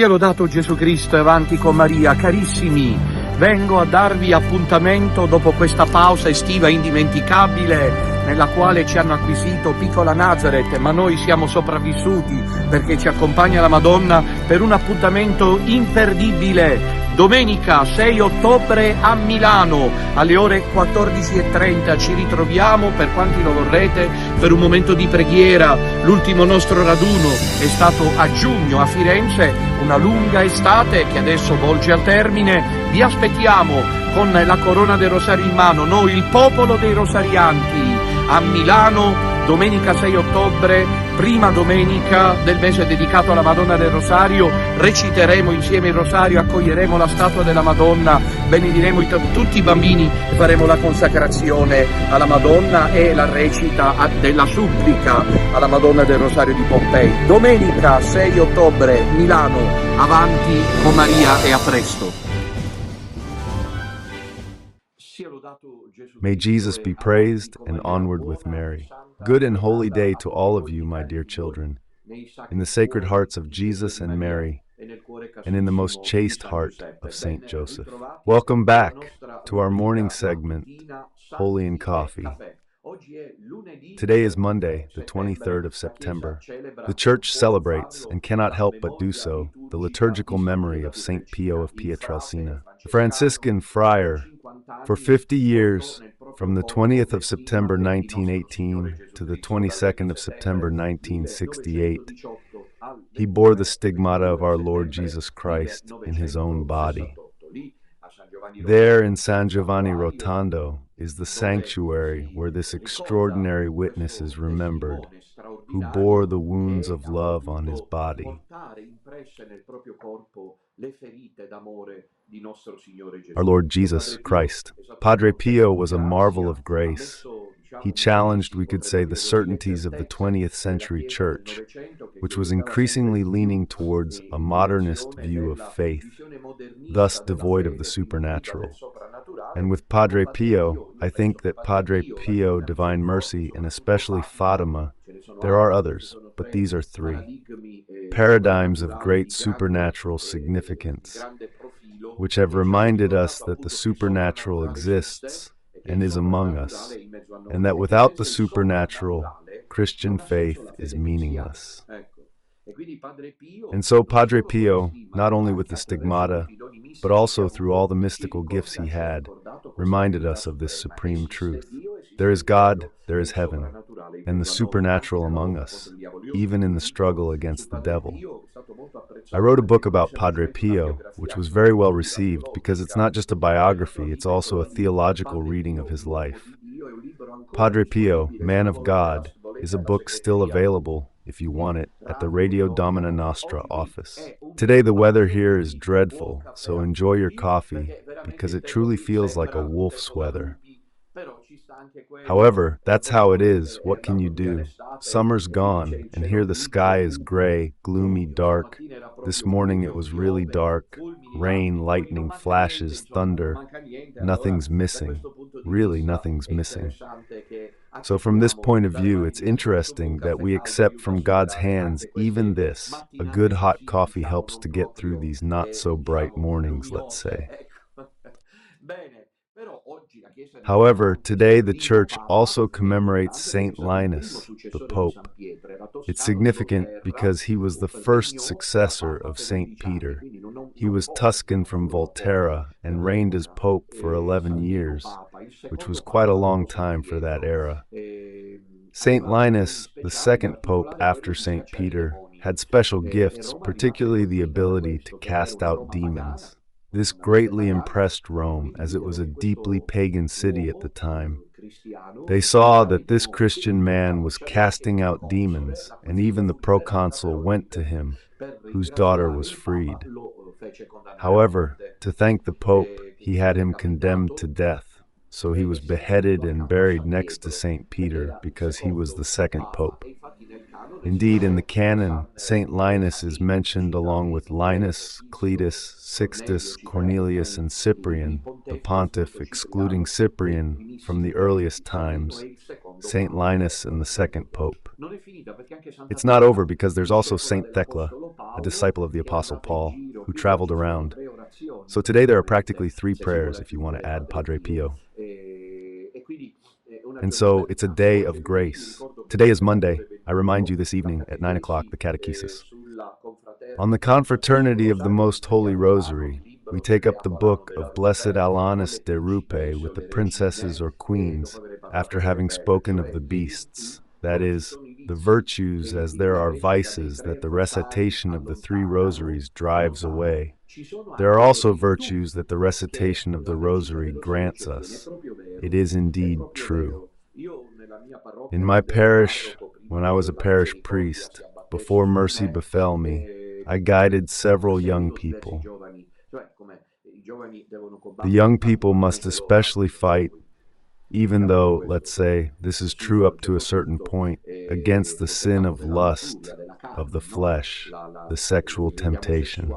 Sia lodato Gesù Cristo e avanti con Maria. Carissimi, vengo a darvi appuntamento dopo questa pausa estiva indimenticabile nella quale ci hanno acquisito Piccola Nazareth, ma noi siamo sopravvissuti perché ci accompagna la Madonna per un appuntamento imperdibile. Domenica 6 ottobre a Milano alle ore 14:30 ci ritroviamo, per quanti lo vorrete, per un momento di preghiera. L'ultimo nostro raduno è stato a giugno a Firenze, una lunga estate che adesso volge al termine. Vi aspettiamo con la corona del rosario in mano, noi il popolo dei rosarianti, a Milano domenica 6 ottobre, prima domenica del mese dedicato alla Madonna del Rosario. Reciteremo insieme il Rosario, accoglieremo la statua della Madonna, benediremo tutti i bambini e faremo la consacrazione alla Madonna e la recita della supplica alla Madonna del Rosario di Pompei. Domenica 6 ottobre, Milano, avanti con Maria e a presto. May Jesus be praised and onward with Mary. Good and holy day to all of you, my dear children, in the sacred hearts of Jesus and Mary, and in the most chaste heart of Saint Joseph. Welcome back to our morning segment, Holy in Coffee. Today is Monday, the 23rd of September. The Church celebrates, and cannot help but do so, the liturgical memory of Saint Pio of Pietrelcina, the Franciscan friar. For 50 years, from the 20th of September 1918 to the 22nd of September 1968, he bore the stigmata of our Lord Jesus Christ in his own body. There in San Giovanni Rotondo is the sanctuary where this extraordinary witness is remembered, who bore the wounds of love on his body. Our Lord Jesus Christ. Padre Pio was a marvel of grace. He challenged, we could say, the certainties of the 20th century church, which was increasingly leaning towards a modernist view of faith, thus devoid of the supernatural. And with Padre Pio, I think that Padre Pio, Divine Mercy, and especially Fatima, there are others, but these are three paradigms of great supernatural significance, which have reminded us that the supernatural exists and is among us, and that without the supernatural, Christian faith is meaningless. And so Padre Pio, not only with the stigmata, but also through all the mystical gifts he had, reminded us of this supreme truth. There is God, there is heaven, and the supernatural among us, even in the struggle against the devil. I wrote a book about Padre Pio, which was very well received because it's not just a biography, it's also a theological reading of his life. Padre Pio, Man of God, is a book still available, if you want it, at the Radio Domina Nostra office. Today the weather here is dreadful, so enjoy your coffee, because it truly feels like a wolf's weather. However, that's how it is. What can you do? Summer's gone, and here the sky is gray, gloomy, dark. This morning it was really dark. Rain, lightning, flashes, thunder. Nothing's missing. Really, nothing's missing. So from this point of view, it's interesting that we accept from God's hands even this. A good hot coffee helps to get through these not-so-bright mornings, let's say. However, today the Church also commemorates Saint Linus, the Pope. It's significant because he was the first successor of Saint Peter. He was Tuscan from Volterra and reigned as Pope for 11 years, which was quite a long time for that era. Saint Linus, the second Pope after Saint Peter, had special gifts, particularly the ability to cast out demons. This greatly impressed Rome, as it was a deeply pagan city at the time. They saw that this Christian man was casting out demons, and even the proconsul went to him, whose daughter was freed. However, to thank the Pope, he had him condemned to death, so he was beheaded and buried next to St. Peter because he was the second Pope. Indeed, in the canon, Saint Linus is mentioned along with Linus, Cletus, Sixtus, Cornelius, and Cyprian, the pontiff excluding Cyprian from the earliest times, Saint Linus and the second pope. It's not over because there's also Saint Thecla, a disciple of the Apostle Paul, who traveled around. So today there are practically 3 prayers if you want to add Padre Pio. And so it's a day of grace. Today is Monday. I remind you this evening at 9 o'clock, the catechesis. On the confraternity of the Most Holy Rosary, we take up the book of Blessed Alanis de Rupe with the princesses or queens, after having spoken of the beasts, that is, the virtues, as there are vices that the recitation of the 3 rosaries drives away. There are also virtues that the recitation of the rosary grants us. It is indeed true. In my parish, when I was a parish priest, before mercy befell me, I guided several young people. The young people must especially fight, even though, let's say, this is true up to a certain point, against the sin of lust, of the flesh, the sexual temptation.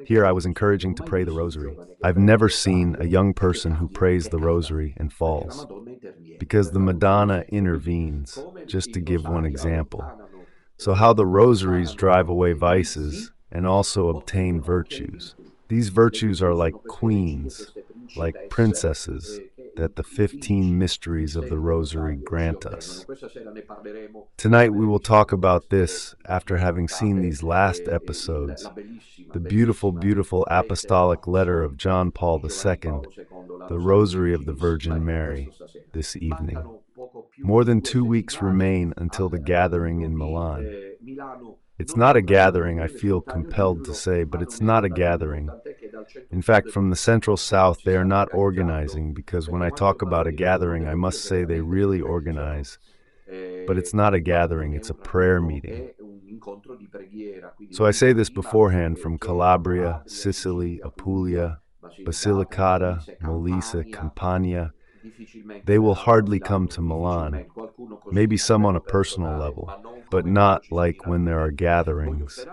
Here I was encouraging to pray the rosary. I've never seen a young person who prays the rosary and falls, because the Madonna intervenes, just to give one example. So how the rosaries drive away vices and also obtain virtues. These virtues are like queens, like princesses, that the 15 mysteries of the Rosary grant us. Tonight we will talk about this after having seen these last episodes, the beautiful, beautiful apostolic letter of John Paul II, the Rosary of the Virgin Mary, this evening. More than 2 weeks remain until the gathering in Milan. It's not a gathering, I feel compelled to say, but it's not a gathering. In fact, from the Central South, they are not organizing, because when I talk about a gathering, I must say they really organize. But it's not a gathering, it's a prayer meeting. So I say this beforehand from Calabria, Sicily, Apulia, Basilicata, Molise, Campania. They will hardly come to Milan, maybe some on a personal level, but not like when there are gatherings.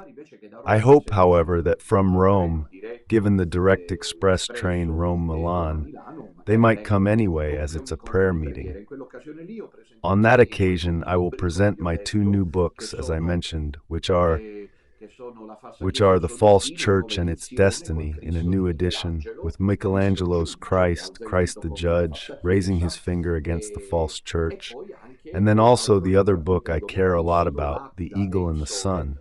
I hope, however, that from Rome, given the direct express train Rome-Milan, they might come anyway, as it's a prayer meeting. On that occasion, I will present my 2 new books, as I mentioned, which are The False Church and Its Destiny in a new edition, with Michelangelo's Christ, Christ the Judge, raising his finger against the false church, and then also the other book I care a lot about, The Eagle and the Sun,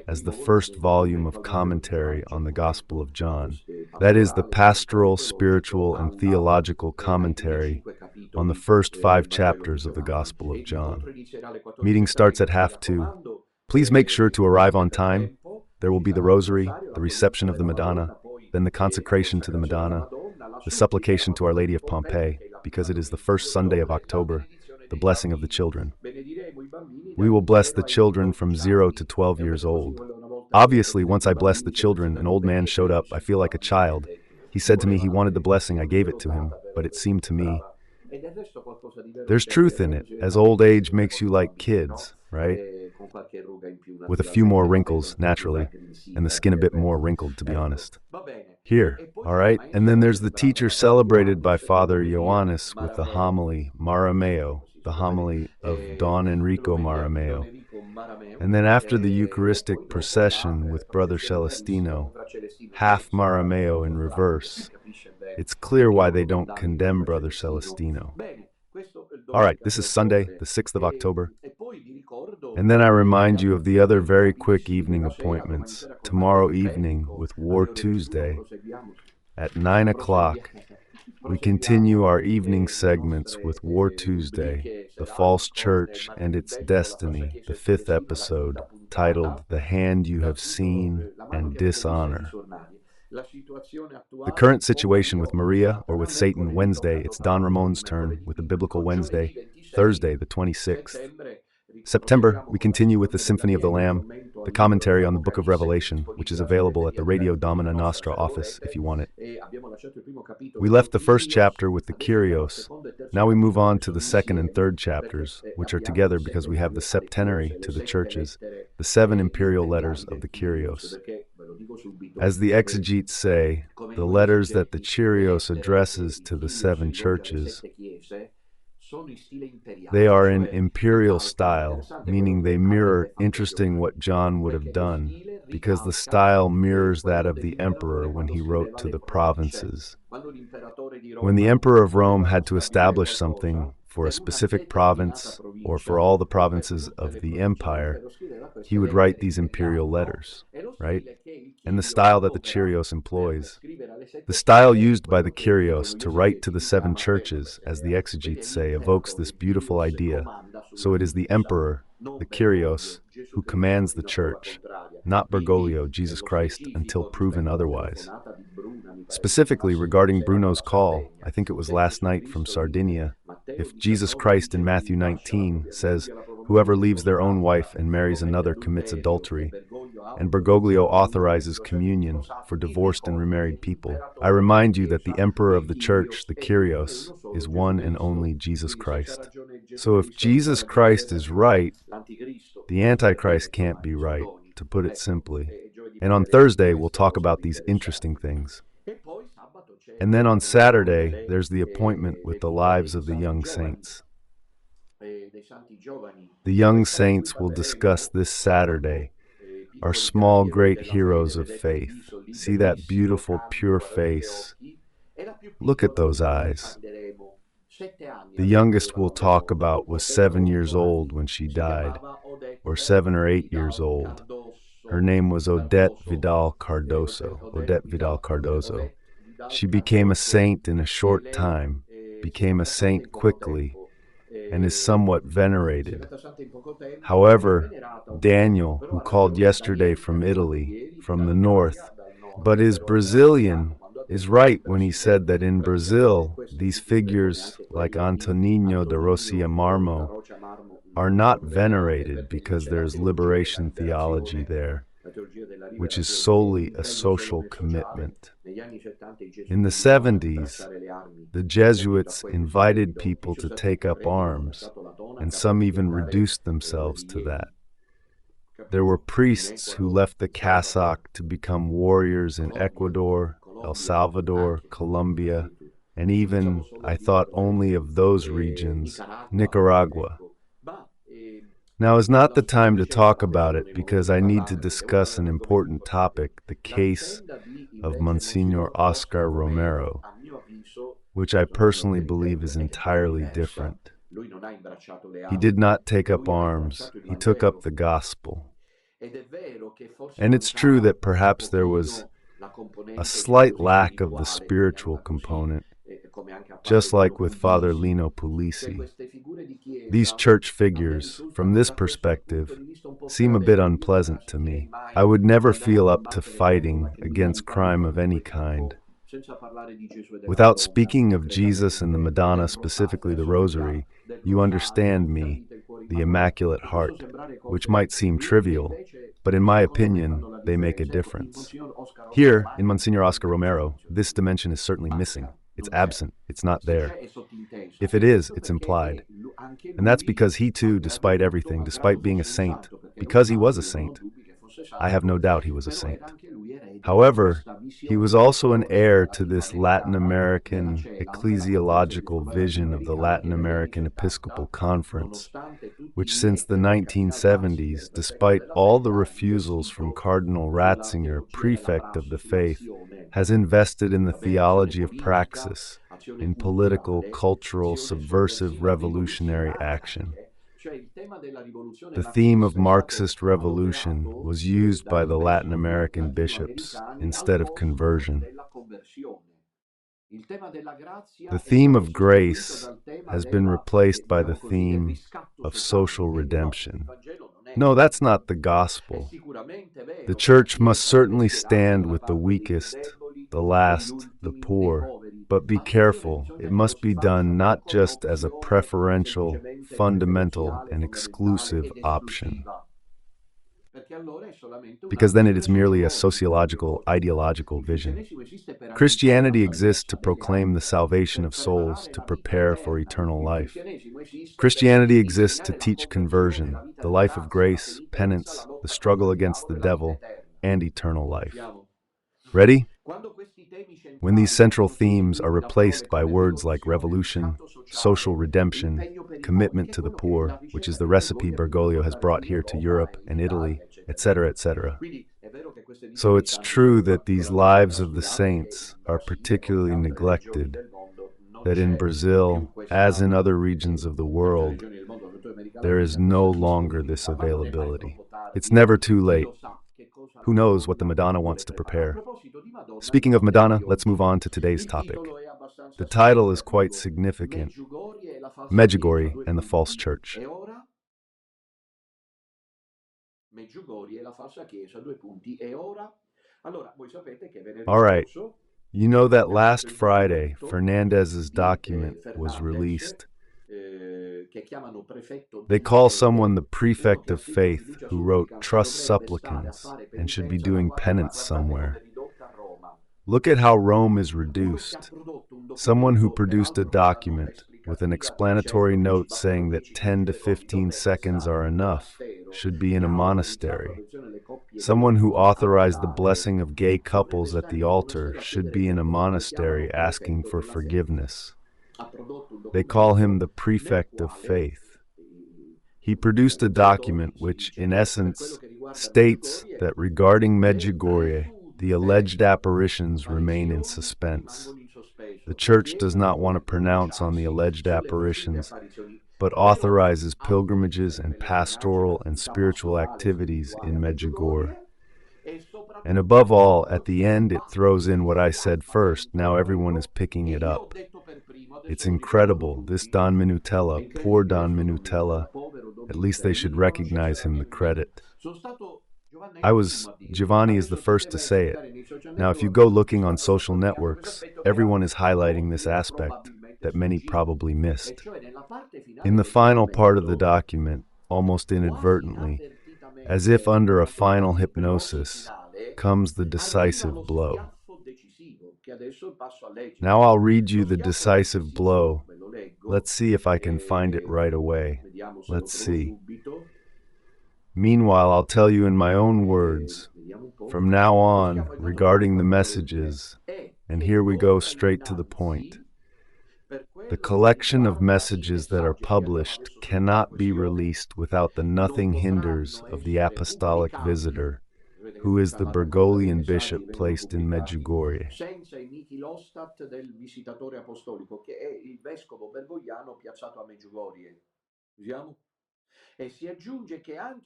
as the first volume of commentary on the Gospel of John. That is the pastoral, spiritual, and theological commentary on the first 5 chapters of the Gospel of John. Meeting starts at 2:30. Please make sure to arrive on time. There will be the rosary, the reception of the Madonna, then the consecration to the Madonna, the supplication to Our Lady of Pompeii, because it is the first Sunday of October, the blessing of the children. We will bless the children from 0 to 12 years old. Obviously, once I blessed the children, an old man showed up. I feel like a child. He said to me he wanted the blessing. I gave it to him, but it seemed to me, there's truth in it, as old age makes you like kids, right? With a few more wrinkles, naturally, and the skin a bit more wrinkled, to be honest. Here, all right? And then there's the teacher celebrated by Father Ioannis with the homily Marameo, the homily of Don Enrico Marameo. And then after the Eucharistic procession with Brother Celestino, half Marameo in reverse. It's clear why they don't condemn Brother Celestino. All right, this is Sunday, the 6th of October. And then I remind you of the other very quick evening appointments. Tomorrow evening with War Tuesday at 9 o'clock. We continue our evening segments with War Tuesday, the False Church and Its Destiny, the 5th episode, titled The Hand You Have Seen and Dishonor. The current situation with Maria, or with Satan, Wednesday, it's Don Ramon's turn with the Biblical Wednesday, Thursday, the 26th. September, we continue with the Symphony of the Lamb, the commentary on the Book of Revelation, which is available at the Radio Domina Nostra office if you want it. We left the first chapter with the Kyrios. Now we move on to the 2nd and 3rd chapters, which are together because we have the septenary to the churches, the 7 imperial letters of the Kyrios. As the exegetes say, the letters that the Kyrios addresses to the 7 churches They are in imperial style, meaning they mirror interesting what John would have done, because the style mirrors that of the emperor when he wrote to the provinces. When the emperor of Rome had to establish something for a specific province or for all the provinces of the empire, he would write these imperial letters, right? And the style that the 𝐥'Ios employs, the style used by the 𝐥'Ios to write to the seven churches as the 𝐥'𝐿 evokes this beautiful idea. So it is the emperor, the 𝐥'Ios, who commands the church, not Bergoglio, Jesus Christ, until proven otherwise. Specifically regarding Bruno's call, I think it was last night from Sardinia, if Jesus Christ in Matthew 19 says, "Whoever leaves their own wife and marries another commits adultery," and Bergoglio authorizes communion for divorced and remarried people, I remind you that the emperor of the church, the 𝐥'Ios, is one and only Jesus Christ. So if Jesus Christ is right, the Antichrist can't be right, to put it simply. And on Thursday, we'll talk about these interesting things. And then on Saturday, there's the appointment with the lives of the young saints. The young saints will discuss this Saturday, our small great heroes of faith. See that beautiful, pure face? Look at those eyes. The youngest we'll talk about was 7 years old when she died, or 7 or 8 years old. Her name was Odette Vidal Cardozo. She became a saint in a short time, became a saint quickly, and is somewhat venerated. However, Daniel, who called yesterday from Italy, from the north, but is Brazilian, is right when he said that in Brazil, these figures, like Antonino da Rossi Marmo, are not venerated because there's liberation theology there, which is solely a social commitment. In the 70s, the Jesuits invited people to take up arms, and some even reduced themselves to that. There were priests who left the cassock to become warriors in Ecuador, El Salvador, Colombia, and even, I thought only of those regions, Nicaragua. Now is not the time to talk about it because I need to discuss an important topic, the case of Monsignor Oscar Romero, which I personally believe is entirely different. He did not take up arms, he took up the gospel. And it's true that perhaps there was a slight lack of the spiritual component, just like with Father Lino Puglisi. These church figures, from this perspective, seem a bit unpleasant to me. I would never feel up to fighting against crime of any kind. Without speaking of Jesus and the Madonna, specifically the Rosary, you understand me, the Immaculate Heart, which might seem trivial, but in my opinion, they make a difference. Here, in Monsignor Oscar Romero, this dimension is certainly missing. It's absent. It's not there. If it is, it's implied. And that's because he too, despite everything, despite being a saint, because he was a saint, I have no doubt he was a saint. However, he was also an heir to this Latin American ecclesiological vision of the Latin American Episcopal Conference, which since the 1970s, despite all the refusals from Cardinal Ratzinger, prefect of the faith, has invested in the theology of praxis, in political, cultural, subversive, revolutionary action. The theme of Marxist revolution was used by the Latin American bishops instead of conversion. The theme of grace has been replaced by the theme of social redemption. No, that's not the gospel. The church must certainly stand with the weakest, the last, the poor. But be careful, it must be done not just as a preferential, fundamental, and exclusive option. Because then it is merely a sociological, ideological vision. Christianity exists to proclaim the salvation of souls, to prepare for eternal life. Christianity exists to teach conversion, the life of grace, penance, the struggle against the devil, and eternal life. Ready? When these central themes are replaced by words like revolution, social redemption, commitment to the poor, which is the recipe Bergoglio has brought here to Europe and Italy, etc., etc. So it's true that these lives of the saints are particularly neglected, that in Brazil, as in other regions of the world, there is no longer this availability. It's never too late. Who knows what the Madonna wants to prepare? Speaking of Madonna, let's move on to today's topic. The title is quite significant: Medjugorje and the False Church. All right, you know that last Friday, Fernandez's document was released. They call someone the prefect of faith who wrote trust supplicans and should be doing penance somewhere. Look at how Rome is reduced. Someone who produced a document with an explanatory note saying that 10 to 15 seconds are enough should be in a monastery. Someone who authorized the blessing of gay couples at the altar should be in a monastery asking for forgiveness. They call him the prefect of faith. He produced a document which, in essence, states that regarding Medjugorje, the alleged apparitions remain in suspense. The Church does not want to pronounce on the alleged apparitions, but authorizes pilgrimages and pastoral and spiritual activities in Medjugorje. And above all, at the end, it throws in what I said first. Now everyone is picking it up. It's incredible. This Don Minutella, poor Don Minutella, at least they should recognize him the credit. Giovanni is the first to say it. Now, if you go looking on social networks, everyone is highlighting this aspect that many probably missed. In the final part of the document, almost inadvertently, as if under a final hypnosis, comes the decisive blow. Now I'll read you the decisive blow. Let's see if I can find it right away. Let's see. Meanwhile, I'll tell you in my own words, from now on, regarding the messages, and here we go straight to the point. The collection of messages that are published cannot be released without the nothing hinders of the apostolic visitor, who is the Bergoglian bishop placed in Medjugorje.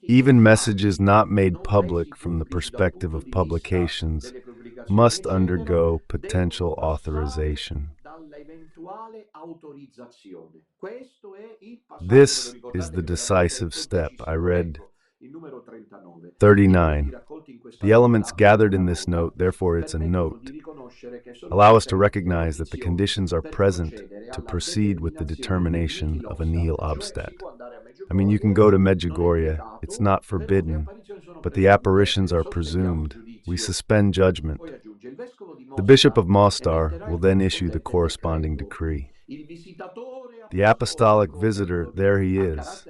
Even messages not made public from the perspective of publications must undergo potential authorization. This is the decisive step. I read 39. The elements gathered in this note, therefore it's a note, allow us to recognize that the conditions are present to proceed with the determination of a nihil obstat. I mean, you can go to Medjugorje, it's not forbidden, but the apparitions are presumed. We suspend judgment. The Bishop of Mostar will then issue the corresponding decree. The apostolic visitor, there he is,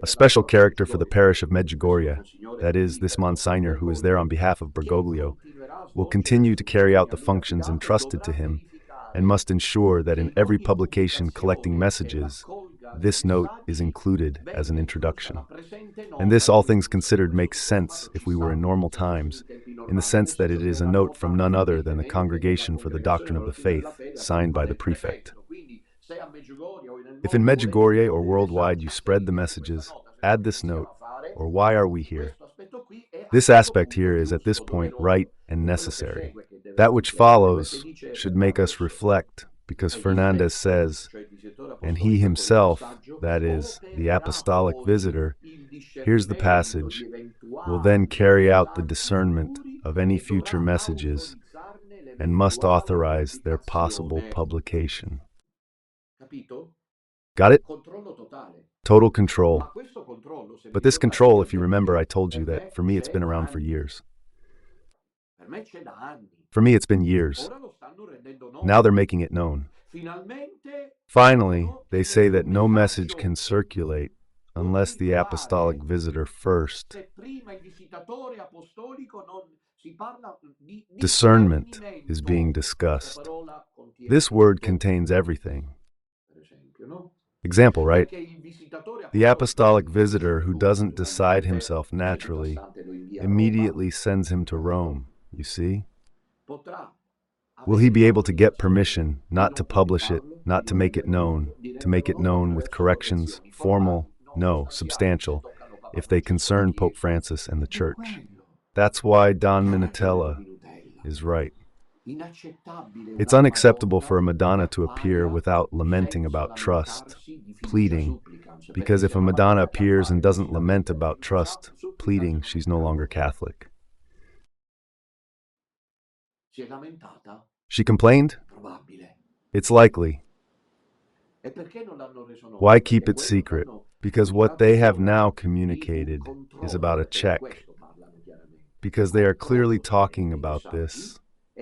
a special character for the parish of Medjugorje, that is, this Monsignor who is there on behalf of Bergoglio, will continue to carry out the functions entrusted to him and must ensure that in every publication collecting messages, this note is included as an introduction. And this, all things considered, makes sense if we were in normal times, in the sense that it is a note from none other than the Congregation for the Doctrine of the Faith, signed by the prefect. If in Medjugorje or worldwide you spread the messages, add this note, or why are we here? This aspect here is at this point right and necessary. That which follows should make us reflect, because Fernandez says, and he himself, that is, the apostolic visitor, here's the passage, will then carry out the discernment of any future messages and must authorize their possible publication. Got it? Total control. But this control, if you remember, I told you that for me it's been around for years. For me it's been years. Now they're making it known. Finally, they say that no message can circulate unless the apostolic visitor first. Discernment is being discussed. This word contains everything. Example, right? The apostolic visitor who doesn't decide himself naturally immediately sends him to Rome, you see? Will he be able to get permission not to publish it, not to make it known with corrections, formal, no, substantial, if they concern Pope Francis and the Church? That's why Don Minutella is right. It's unacceptable for a Madonna to appear without lamenting about trust, pleading, because if a Madonna appears and doesn't lament about trust, pleading, she's no longer Catholic. She complained? It's likely. Why keep it secret? Because what they have now communicated is about a check. Because they are clearly talking about this,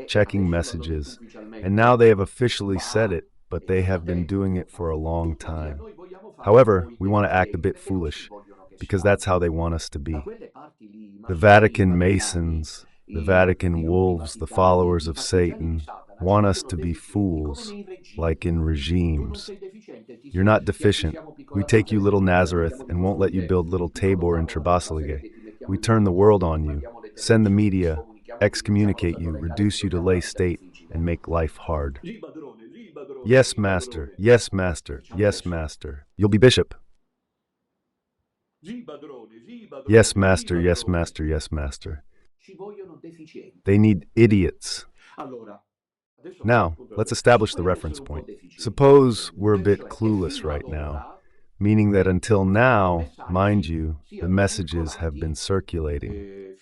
checking messages, and now they have officially said it, but they have been doing it for a long time. However, we want to act a bit foolish, because that's how they want us to be. The Vatican Masons, the Vatican wolves, the followers of Satan, want us to be fools, like in regimes. You're not deficient. We take you little Nazareth and won't let you build little Tabor in Trebasilige. We turn the world on you, send the media, excommunicate you, reduce you to lay state, and make life hard. Yes, master. Yes, master. Yes, master. You'll be bishop. Yes, master. Yes, master. Yes, master. They need idiots. Now, let's establish the reference point. Suppose we're a bit clueless right now, meaning that until now, mind you, the messages have been circulating.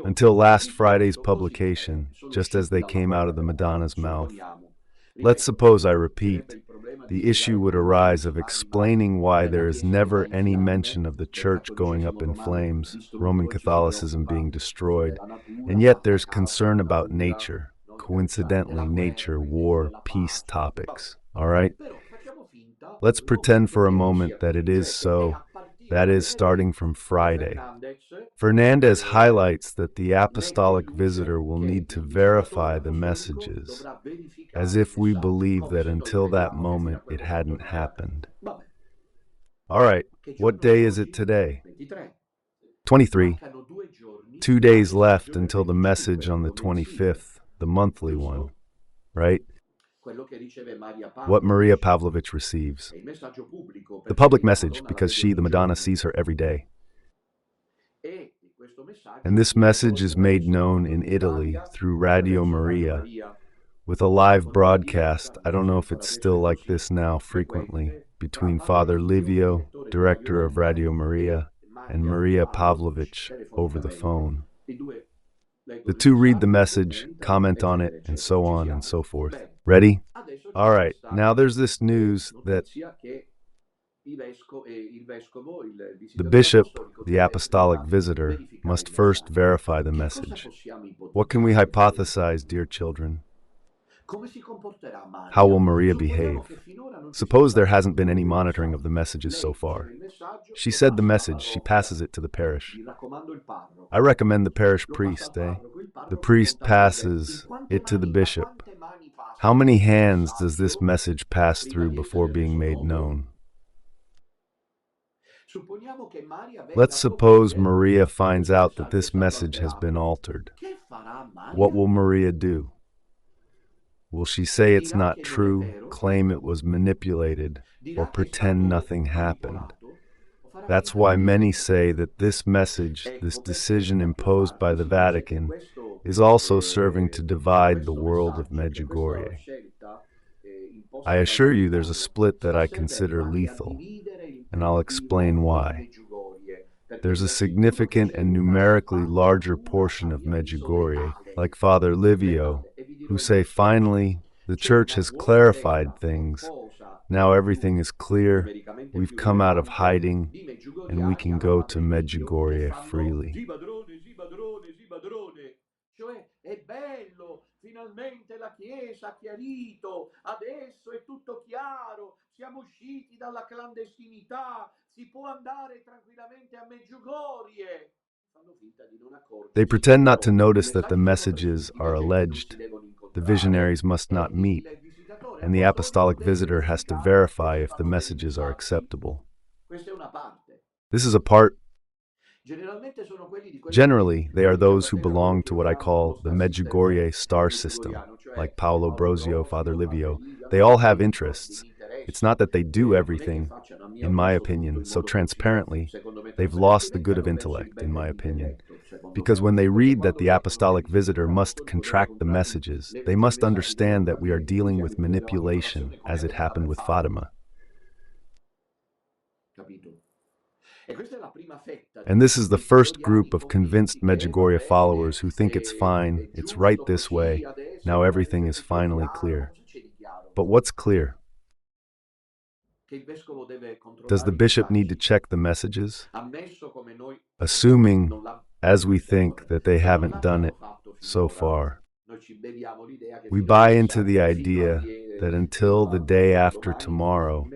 Until last Friday's publication, just as they came out of the Madonna's mouth. Let's suppose, I repeat, the issue would arise of explaining why there is never any mention of the Church going up in flames, Roman Catholicism being destroyed, and yet there's concern about nature, coincidentally nature, war, peace topics, all right? Let's pretend for a moment that it is so, that is, starting from Friday. Fernandez highlights that the apostolic visitor will need to verify the messages, as if we believe that until that moment it hadn't happened. All right, what day is it today? 23. 2 days left until the message on the 25th, the monthly one, right? What Maria Pavlovich receives. The public message, because she, the Madonna, sees her every day. And this message is made known in Italy through Radio Maria, with a live broadcast. I don't know if it's still like this now frequently, between Father Livio, director of Radio Maria, and Maria Pavlovich over the phone. The two read the message, comment on it, and so on and so forth. Ready? All right, now there's this news that the bishop, the apostolic visitor, must first verify the message. What can we hypothesize, dear children? How will Maria behave? Suppose there hasn't been any monitoring of the messages so far. She said the message, she passes it to the parish. I recommend the parish priest, eh? The priest passes it to the bishop. How many hands does this message pass through before being made known? Let's suppose Maria finds out that this message has been altered. What will Maria do? Will she say it's not true, claim it was manipulated, or pretend nothing happened? That's why many say that this message, this decision imposed by the Vatican, is also serving to divide the world of Medjugorje. I assure you there's a split that I consider lethal, and I'll explain why. There's a significant and numerically larger portion of Medjugorje, like Father Livio, who say finally, the Church has clarified things. Now everything is clear, we've come out of hiding, and we can go to Medjugorje freely. Cioè è bello, finalmente la Chiesa ha chiarito, adesso è tutto chiaro, siamo usciti dalla clandestinità, si può andare tranquillamente a Medjugorje. They pretend not to notice that the messages are alleged, the visionaries must not meet, and the apostolic visitor has to verify if the messages are acceptable. This is a part. Generally, they are those who belong to what I call the Medjugorje star system, like Paolo Brosio, Father Livio. They all have interests. It's not that they do everything, in my opinion, so transparently. They've lost the good of intellect, in my opinion. Because when they read that the apostolic visitor must contract the messages, they must understand that we are dealing with manipulation, as it happened with Fatima. And this is the first group of convinced Medjugorje followers who think it's fine, it's right this way, now everything is finally clear. But what's clear? Does the bishop need to check the messages? Assuming, as we think, that they haven't done it so far. We buy into the idea that until the day after tomorrow,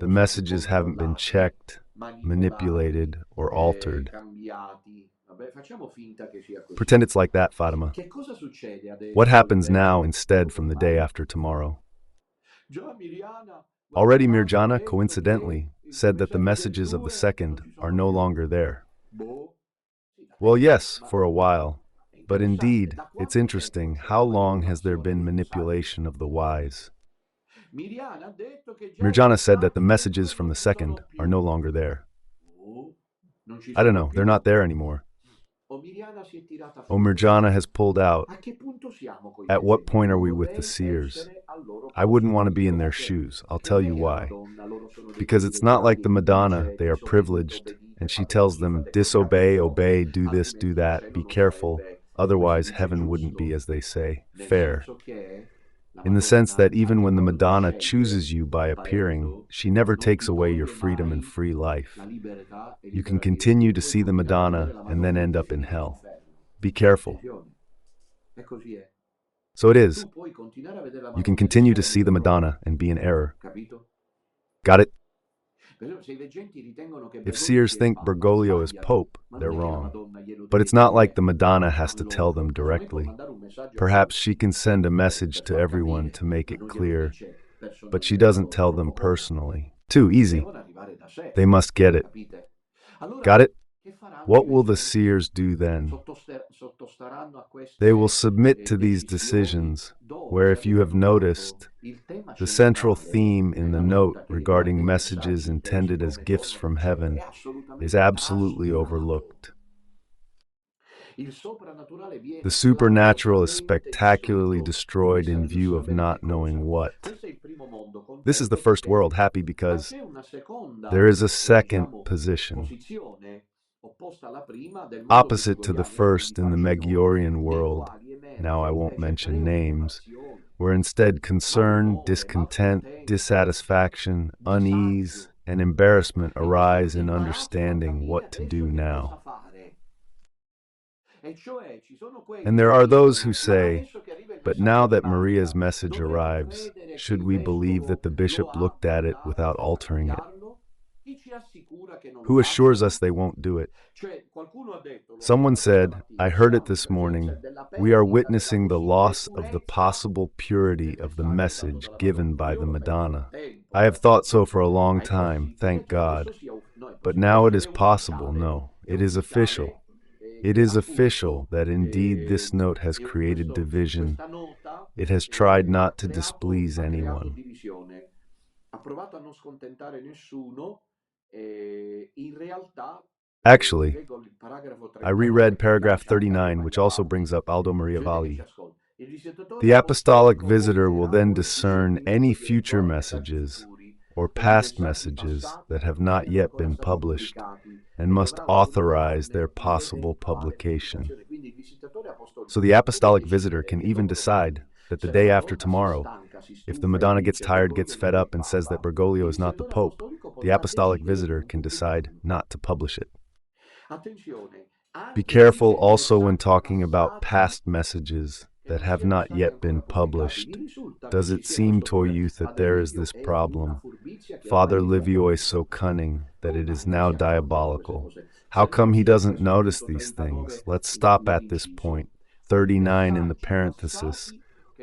the messages haven't been checked, manipulated, or altered. Pretend it's like that, Fatima. What happens now instead from the day after tomorrow? Already Mirjana, coincidentally, said that the messages of the second are no longer there. Well, yes, for a while. But indeed, it's interesting, how long has there been manipulation of the wise? Mirjana said that the messages from the second are no longer there. I don't know, they're not there anymore. Mirjana has pulled out. At what point are we with the seers? I wouldn't want to be in their shoes. I'll tell you why. Because it's not like the Madonna, they are privileged, and she tells them, disobey, obey, do this, do that, be careful, otherwise heaven wouldn't be, as they say, fair. In the sense that even when the Madonna chooses you by appearing, she never takes away your freedom and free life. You can continue to see the Madonna and then end up in hell. Be careful. So it is. You can continue to see the Madonna and be in error. Got it? If seers think Bergoglio is Pope, they're wrong. But it's not like the Madonna has to tell them directly. Perhaps she can send a message to everyone to make it clear, but she doesn't tell them personally. Too easy. They must get it. Got it? What will the seers do then? They will submit to these decisions, where, if you have noticed, the central theme in the note regarding messages intended as gifts from heaven is absolutely overlooked. The supernatural is spectacularly destroyed in view of not knowing what. This is the first world, happy because there is a second position, opposite to the first in the Meggiorian world, now I won't mention names, where instead concern, discontent, dissatisfaction, unease, and embarrassment arise in understanding what to do now. And there are those who say, but now that Maria's message arrives, should we believe that the bishop looked at it without altering it? Who assures us they won't do it? Someone said, I heard it this morning, we are witnessing the loss of the possible purity of the message given by the Madonna. I have thought so for a long time, thank God. But now it is possible, no, it is official. It is official that indeed this note has created division. It has tried not to displease anyone. Actually, I reread paragraph 39, which also brings up Aldo Maria Valli. The apostolic visitor will then discern any future messages or past messages that have not yet been published and must authorize their possible publication. So the apostolic visitor can even decide that the day after tomorrow, if the Madonna gets tired, gets fed up, and says that Bergoglio is not the Pope, the apostolic visitor can decide not to publish it. Be careful also when talking about past messages that have not yet been published. Does it seem to you that there is this problem? Father Livio is so cunning that it is now diabolical. How come he doesn't notice these things? Let's stop at this point, 39 in the parenthesis,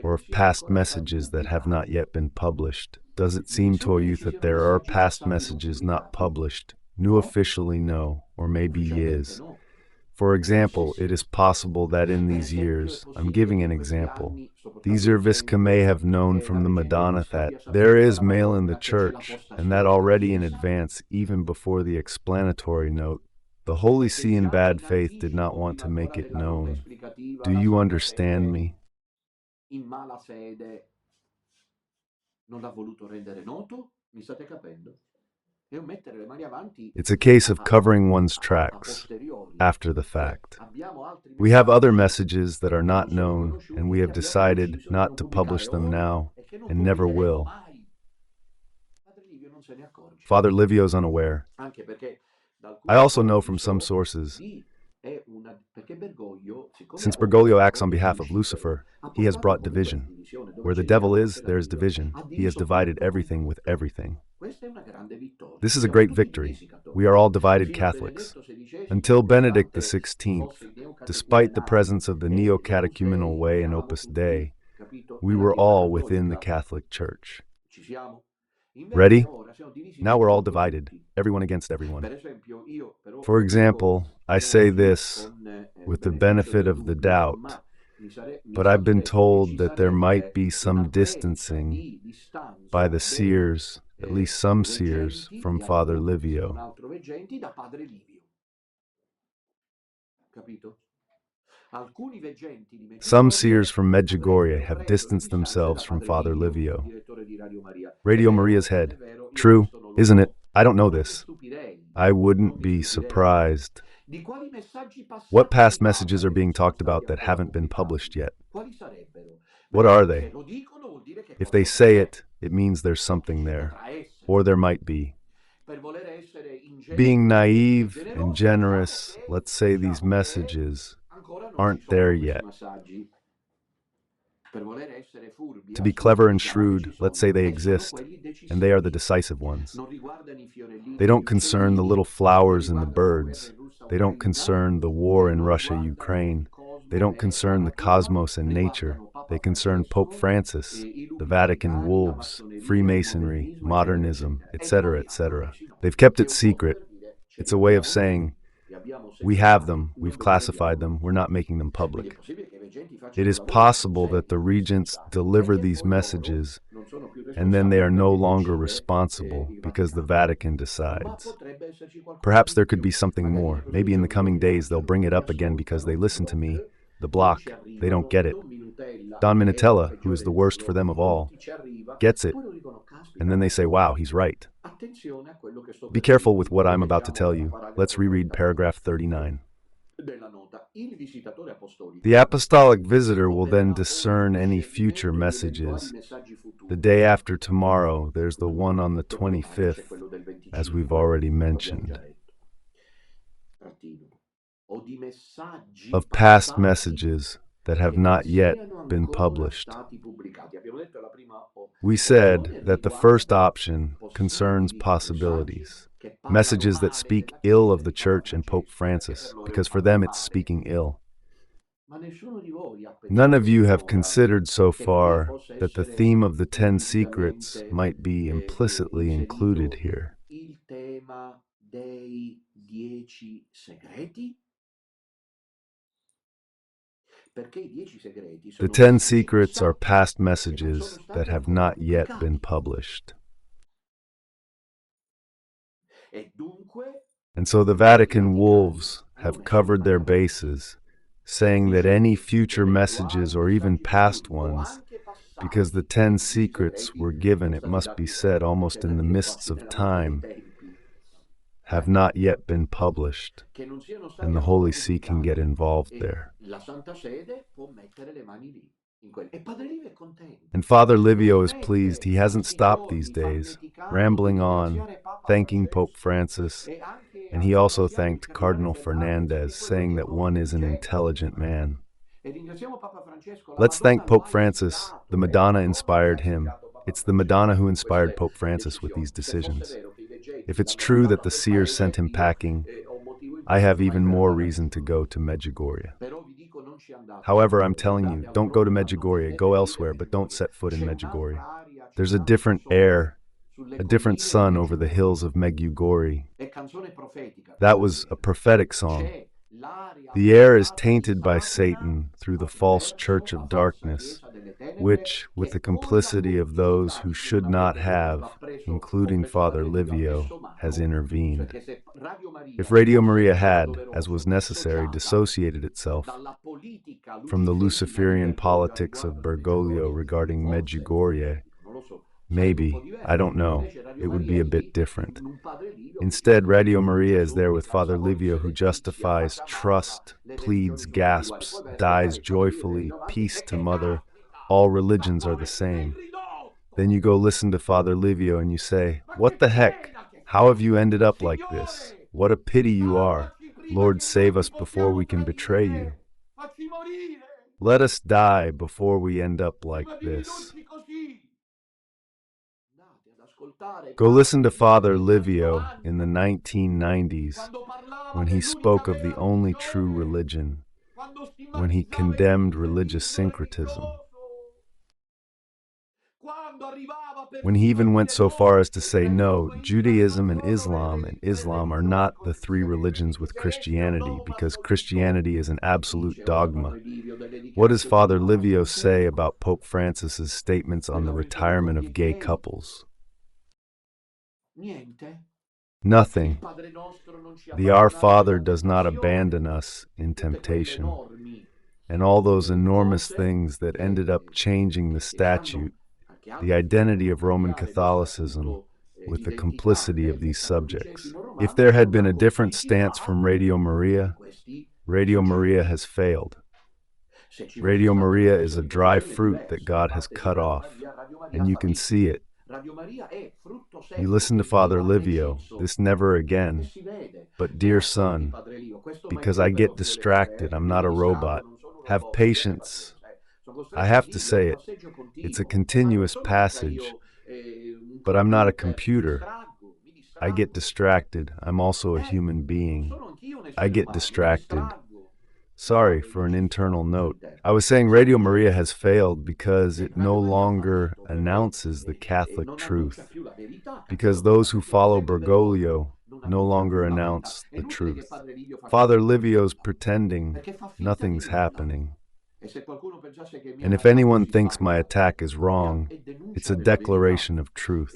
or of past messages that have not yet been published. Does it seem to you that there are past messages not published? New officially no, or maybe is. For example, it is possible that in these years, I'm giving an example, 𝐕𝐢𝐻𝐵 may have known from the Madonna that there is male in the church, and that already in advance, even before the explanatory note, the Holy See in bad faith did not want to make it known. Do you understand me? In mala fede non l'ha voluto rendere noto, mi state capendo? E mettere le mani avanti. It's a case of covering one's tracks after the fact. We have other messages that are not known, and we have decided not to publish them now and never will. Father Livio is unaware. I also know from some sources, since Bergoglio acts on behalf of Lucifer, he has brought division. Where the devil is, there is division. He has divided everything with everything. This is a great victory. We are all divided Catholics. Until Benedict XVI, despite the presence of the neo-catechumenal way and Opus Dei, we were all within the Catholic Church. Ready? Now we're all divided, everyone against everyone. For example, I say this with the benefit of the doubt, but I've been told that there might be some distancing by the seers, at least some seers, from Father Livio. Some seers from Medjugorje have distanced themselves from Father Livio. Radio Maria's head. True, isn't it? I don't know this. I wouldn't be surprised. What past messages are being talked about that haven't been published yet? What are they? If they say it, it means there's something there. Or there might be. Being naive and generous, let's say these messages aren't there yet. To be clever and shrewd, let's say they exist, and they are the decisive ones. They don't concern the little flowers and the birds. They don't concern the war in Russia, Ukraine. They don't concern the cosmos and nature. They concern Pope Francis, the Vatican wolves, Freemasonry, modernism, etc., etc. They've kept it secret. It's a way of saying, we have them, we've classified them, we're not making them public. It is possible that the regents deliver these messages and then they are no longer responsible because the Vatican decides. Perhaps there could be something more. Maybe in the coming days they'll bring it up again because they listen to me, the bloc, they don't get it. Don Minutella, who is the worst for them of all, gets it, and then they say, wow, he's right. Be careful with what I'm about to tell you. Let's reread paragraph 39. The apostolic visitor will then discern any future messages. The day after tomorrow, there's the one on the 25th, as we've already mentioned. Of past messages that have not yet been published. We said that the first option concerns possibilities, messages that speak ill of the Church and Pope Francis, because for them it's speaking ill. None of you have considered so far that the theme of the 10 secrets might be implicitly included here. The 10 secrets are past messages that have not yet been published. And so the Vatican wolves have covered their bases, saying that any future messages or even past ones, because the 10 secrets were given, it must be said, almost in the mists of time, have not yet been published, and the Holy See can get involved there. And Father Livio is pleased. He hasn't stopped these days, rambling on, thanking Pope Francis, and he also thanked Cardinal Fernandez, saying that one is an intelligent man. Let's thank Pope Francis. The Madonna inspired him. It's the Madonna who inspired Pope Francis with these decisions. If it's true that the seers sent him packing, I have even more reason to go to Medjugorje. However, I'm telling you, don't go to Medjugorje, go elsewhere, but don't set foot in Medjugorje. There's a different air, a different sun over the hills of Medjugorje. That was a prophetic song. The air is tainted by Satan through the false church of darkness, which, with the complicity of those who should not have, including Father Livio, has intervened. If Radio Maria had, as was necessary, dissociated itself from the Luciferian politics of Bergoglio regarding Medjugorje, maybe, I don't know, it would be a bit different. Instead, Radio Maria is there with Father Livio, who justifies trust, pleads, gasps, dies joyfully, peace to Mother, all religions are the same. Then you go listen to Father Livio and you say, what the heck? How have you ended up like this? What a pity you are. Lord, save us before we can betray you. Let us die before we end up like this. Go listen to Father Livio in the 1990s when he spoke of the only true religion, when he condemned religious syncretism, when he even went so far as to say, no, Judaism and Islam are not the three religions with Christianity, because Christianity is an absolute dogma. What does Father Livio say about Pope Francis's statements on the retirement of gay couples? Nothing. The Our Father does not abandon us in temptation. And all those enormous things that ended up changing the statute, the identity of Roman Catholicism, with the complicity of these subjects. If there had been a different stance from Radio Maria has failed. Radio Maria is a dry fruit that God has cut off, and you can see it. You listen to Father Livio, this never again. But dear son, because I get distracted, I'm not a robot. Have patience. I have to say it. It's a continuous passage, but I'm not a computer. I get distracted. I'm also a human being. I get distracted. Sorry for an internal note. I was saying Radio Maria has failed because it no longer announces the Catholic truth, because those who follow Bergoglio no longer announce the truth. Father Livio's pretending nothing's happening. And if anyone thinks my attack is wrong, it's a declaration of truth.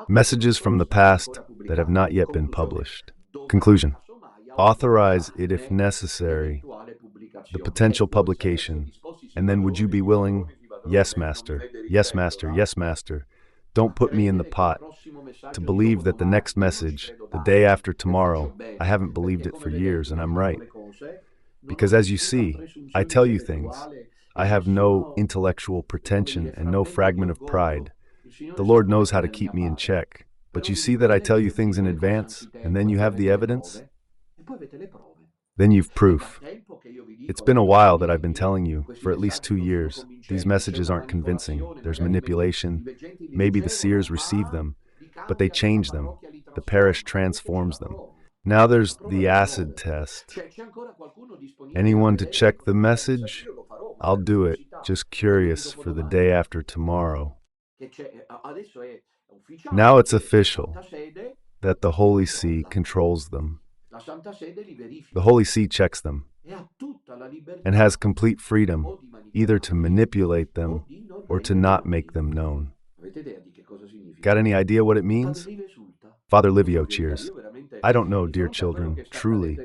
Messages from the past that have not yet been published. Conclusion. Authorize it if necessary, the potential publication, and then would you be willing? Yes, Master. Yes, Master. Yes, Master. Don't put me in the pot. To believe that the next message, the day after tomorrow, I haven't believed it for years, and I'm right. Because as you see, I tell you things. I have no intellectual pretension and no fragment of pride. The Lord knows how to keep me in check. But you see that I tell you things in advance, and then you have the evidence? Then you've proof. It's been a while that I've been telling you, for at least 2 years. These messages aren't convincing. There's manipulation. Maybe the seers receive them, but they change them. The parish transforms them. Now there's the acid test. Anyone to check the message? I'll do it. Just curious for the day after tomorrow. Now it's official that the Holy See controls them. The Holy See checks them and has complete freedom either to manipulate them or to not make them known. Got any idea what it means? Father Livio cheers. I don't know, dear children, truly.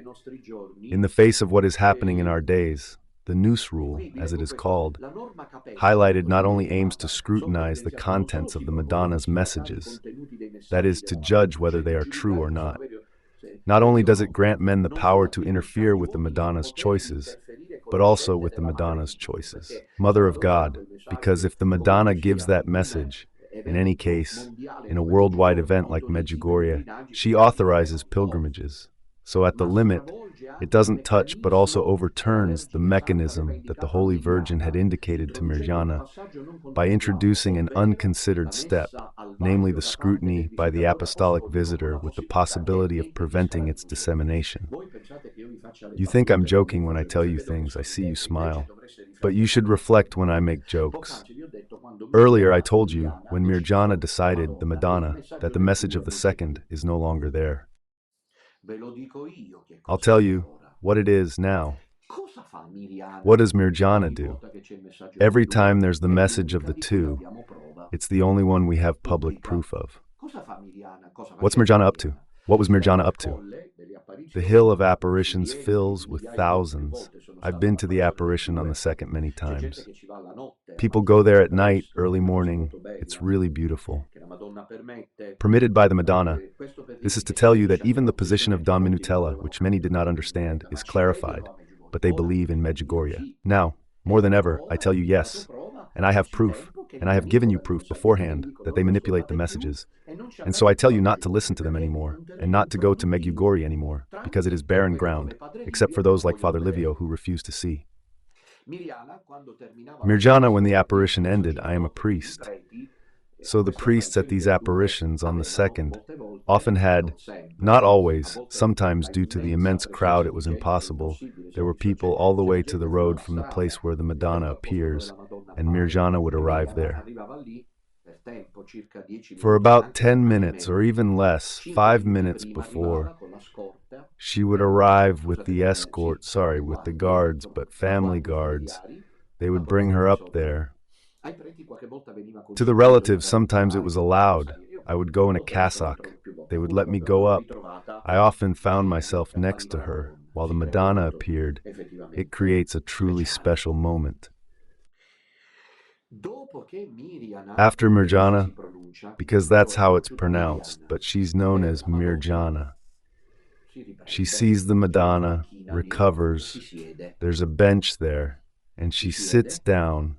In the face of what is happening in our days, the noose rule, as it is called, highlighted not only aims to scrutinize the contents of the Madonna's messages, that is, to judge whether they are true or not. Not only does it grant men the power to interfere with the Madonna's choices, but also with the Madonna's choices. Mother of God, because if the Madonna gives that message, in any case, in a worldwide event like Medjugorje, she authorizes pilgrimages. So at the limit, it doesn't touch but also overturns the mechanism that the Holy Virgin had indicated to Mirjana by introducing an unconsidered step, namely the scrutiny by the apostolic visitor with the possibility of preventing its dissemination. You think I'm joking when I tell you things, I see you smile, but you should reflect when I make jokes. Earlier I told you, when Mirjana decided, the Madonna, that the message of the second is no longer there. I'll tell you what it is now. What does Mirjana do? Every time there's the message of the two, it's the only one we have public proof of. What's Mirjana up to? What was Mirjana up to? The hill of apparitions fills with thousands. I've been to the apparition on the second many times. People go there at night, early morning. It's really beautiful. Permitted by the Madonna, this is to tell you that even the position of Don Minutella, which many did not understand, is clarified, but they believe in Medjugorje. Now, more than ever, I tell you yes, and I have proof, and I have given you proof beforehand that they manipulate the messages. And so I tell you not to listen to them anymore, and not to go to Medjugorje anymore, because it is barren ground, except for those like Father Livio who refuse to see. Mirjana, when the apparition ended, I am a priest. So the priests at these apparitions on the second often had, not always, sometimes due to the immense crowd it was impossible, there were people all the way to the road from the place where the Madonna appears, and Mirjana would arrive there. For about 10 minutes or even less, 5 minutes before, she would arrive with the with the guards, but family guards. They would bring her up there. To the relatives, sometimes it was allowed. I would go in a cassock. They would let me go up. I often found myself next to her while the Madonna appeared. It creates a truly special moment. After Mirjana, because that's how it's pronounced, but she's known as Mirjana. She sees the Madonna, recovers, there's a bench there, and she sits down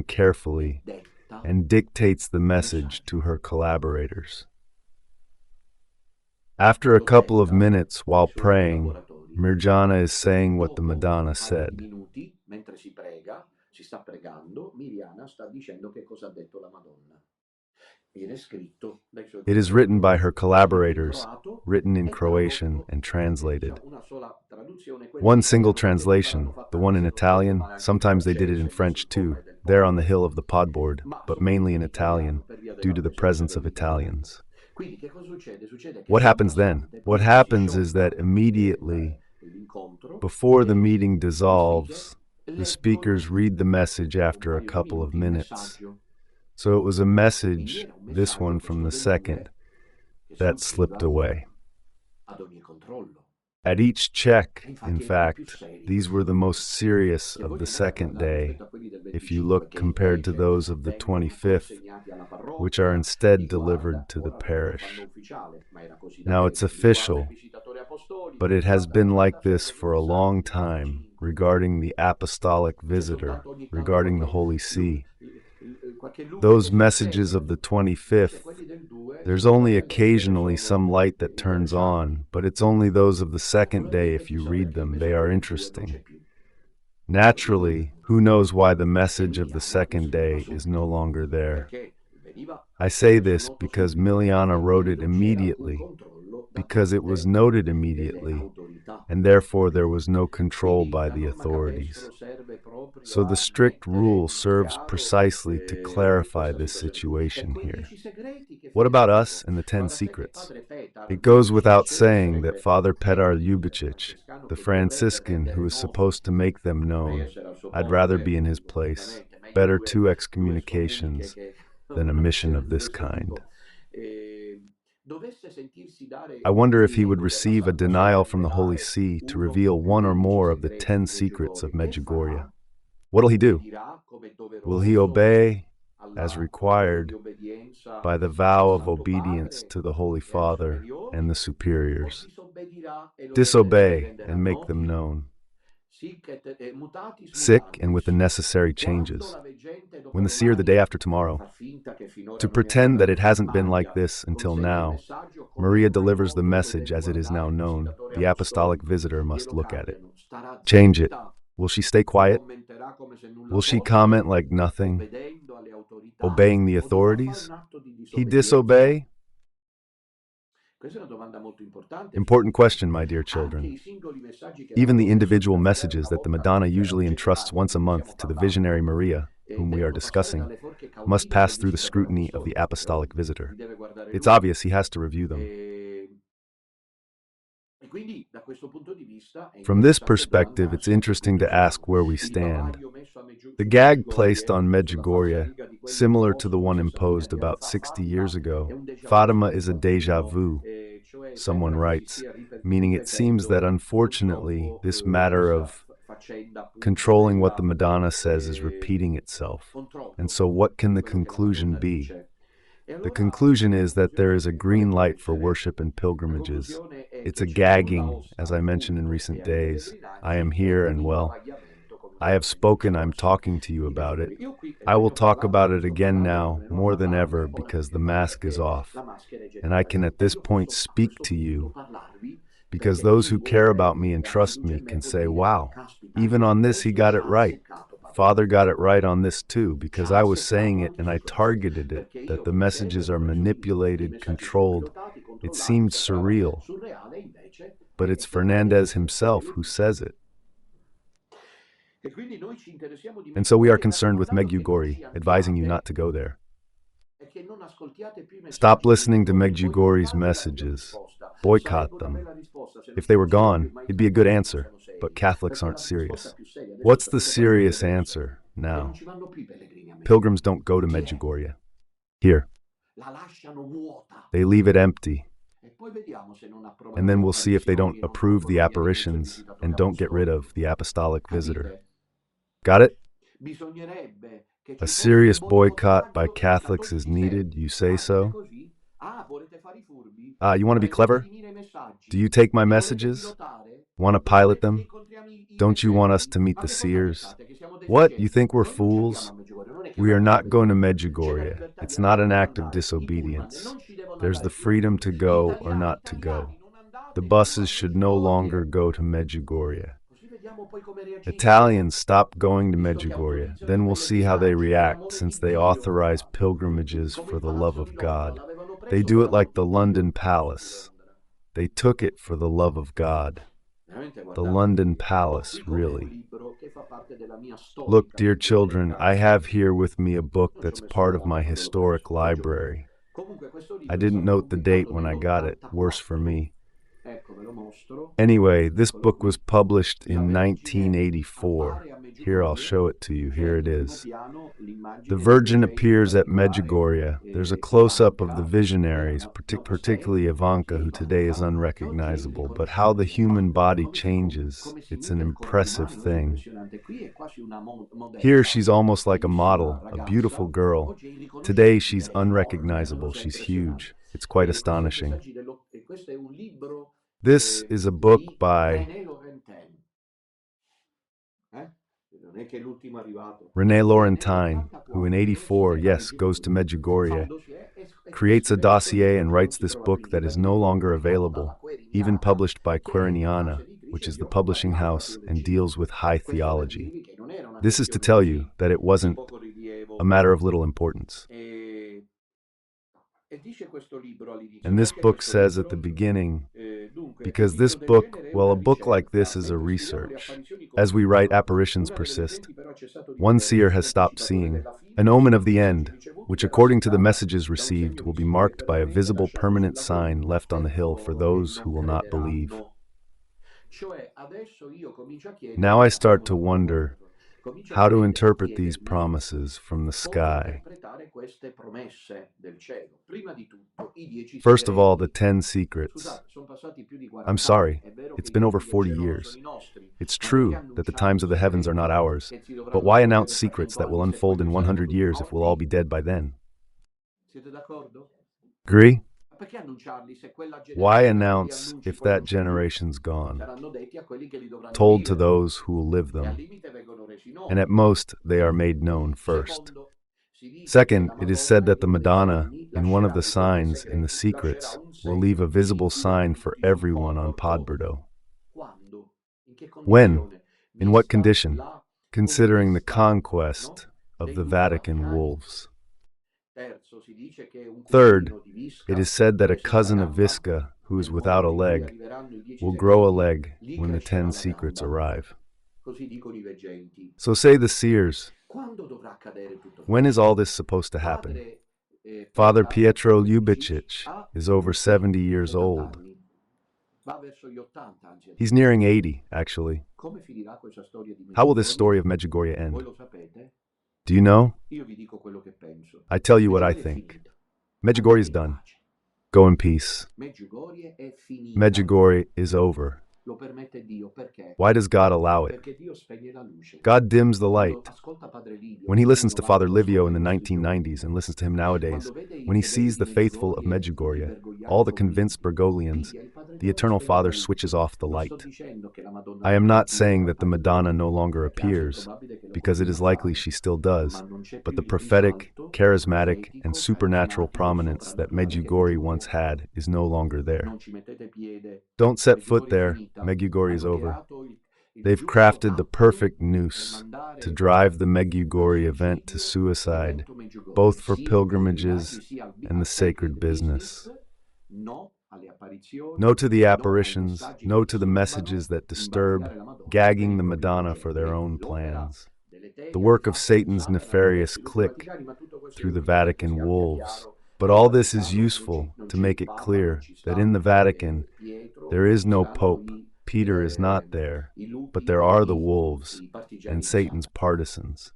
carefully, and dictates the message to her collaborators. After a couple of minutes while praying, Mirjana is saying what the Madonna said. It is written by her collaborators, written in Croatian and translated. One single translation, the one in Italian, sometimes they did it in French too, there on the hill of the podboard, but mainly in Italian, due to the presence of Italians. What happens then? What happens is that immediately, before the meeting dissolves, the speakers read the message after a couple of minutes. So it was a message, this one from the second, that slipped away. At each check, in fact, these were the most serious of the second day, if you look compared to those of the 25th, which are instead delivered to the parish. Now it's official, but it has been like this for a long time regarding the apostolic visitor, regarding the Holy See. Those messages of the 25th, there's only occasionally some light that turns on, but it's only those of the second day. If you read them, they are interesting. Naturally, who knows why the message of the second day is no longer there? I say this because Miliana wrote it immediately, because it was noted immediately, and therefore there was no control by the authorities. So the strict rule serves precisely to clarify this situation here. What about us and the 10 secrets? It goes without saying that Father Petar Ljubicic, the Franciscan who is supposed to make them known, I'd rather be in his place. Better 2 excommunications than a mission of this kind. I wonder if he would receive a denial from the Holy See to reveal one or more of the 10 secrets of Medjugorje. What'll he do? Will he obey, as required, by the vow of obedience to the Holy Father and the superiors? Disobey and make them known. sick and with the necessary changes. When the seer the day after tomorrow, to pretend that it hasn't been like this until now, Maria delivers the message as it is now known, the apostolic visitor must look at it. Change it. Will she stay quiet? Will she comment like nothing? Obeying the authorities? He disobey? Important question, my dear children. Even the individual messages that the Madonna usually entrusts once a month to the visionary Maria, whom we are discussing, must pass through the scrutiny of the apostolic visitor. It's obvious he has to review them. From this perspective, it's interesting to ask where we stand. The gag placed on Medjugorje, similar to the one imposed about 60 years ago, Fatima is a déjà vu, someone writes, meaning it seems that unfortunately this matter of controlling what the Madonna says is repeating itself. And so what can the conclusion be? The conclusion is that there is a green light for worship and pilgrimages. It's a gagging, as I mentioned in recent days. I am here and well, I have spoken, I'm talking to you about it. I will talk about it again now, more than ever, because the mask is off. And I can at this point speak to you, because those who care about me and trust me can say, wow, even on this he got it right. Father got it right on this too, because I was saying it and I targeted it, that the messages are manipulated, controlled. It seemed surreal, but it's Fernandez himself who says it. And so we are concerned with Medjugorje, advising you not to go there. Stop listening to Medjugorje's messages. Boycott them. If they were gone, it'd be a good answer, but Catholics aren't serious. What's the serious answer now? Pilgrims don't go to Medjugorje. Here. They leave it empty. And then we'll see if they don't approve the apparitions and don't get rid of the apostolic visitor. Got it? A serious boycott by Catholics is needed, you say so? You want to be clever? Do you take my messages? Want to pilot them? Don't you want us to meet the seers? What, you think we're fools? We are not going to Medjugorje. It's not an act of disobedience. There's the freedom to go or not to go. The buses should no longer go to Medjugorje. Italians stop going to Medjugorje, then we'll see how they react, since they authorize pilgrimages for the love of God. They do it like the London Palace. They took it for the love of God. The London Palace, really. Look, dear children, I have here with me a book that's part of my historic library. I didn't note the date when I got it, worse for me. Anyway, this book was published in 1984. Here, I'll show it to you. Here it is. The Virgin appears at Medjugorje. There's a close-up of the visionaries, particularly Ivanka, who today is unrecognizable. But how the human body changes, it's an impressive thing. Here, she's almost like a model, a beautiful girl. Today, she's unrecognizable. She's huge. It's quite astonishing. This is a book by René Laurentine, who in '84, yes, goes to Medjugorje, creates a dossier and writes this book that is no longer available, even published by Quiriniana, which is the publishing house and deals with high theology. This is to tell you that it wasn't a matter of little importance. And this book says at the beginning, because this book, well, a book like this is a research. As we write, apparitions persist. One seer has stopped seeing, an omen of the end, which according to the messages received will be marked by a visible permanent sign left on the hill for those who will not believe. Now I start to wonder how to interpret these promises from the sky. First of all, the 10 secrets. I'm sorry, it's been over 40 years. It's true that the times of the heavens are not ours, but why announce secrets that will unfold in 100 years if we'll all be dead by then? Agree? Why announce if that generation's gone? Told to those who will live them, and at most they are made known first. Second, it is said that the Madonna, in one of the signs in the secrets, will leave a visible sign for everyone on Podbrdo. When? In what condition? Considering the conquest of the Vatican wolves. Third, it is said that a cousin of 𝐕𝐝Z𝐼, who is without a leg, will grow a leg when the 10 secrets arrive. So say the seers, when is all this supposed to happen? Father Pietro Ljubicic is over 70 years old. He's nearing 80, actually. How will this story of Medjugorje end? Do you know? I tell you what I think. Medjugorje is done. Go in peace. Medjugorje is over. Why does God allow it? God dims the light. When he listens to Father Livio in the 1990s and listens to him nowadays, when he sees the faithful of Medjugorje, all the convinced Bergoglians, the Eternal Father switches off the light. I am not saying that the Madonna no longer appears, because it is likely she still does, but the prophetic, charismatic, and supernatural prominence that Medjugorje once had is no longer there. Don't set foot there. Medjugorje is over. They've crafted the perfect noose to drive the Medjugorje event to suicide, both for pilgrimages and the sacred business. No to the apparitions, no to the messages that disturb, gagging the Madonna for their own plans. The work of Satan's nefarious clique through the Vatican wolves. But all this is useful to make it clear that in the Vatican there is no Pope, Peter is not there, but there are the wolves and Satan's partisans.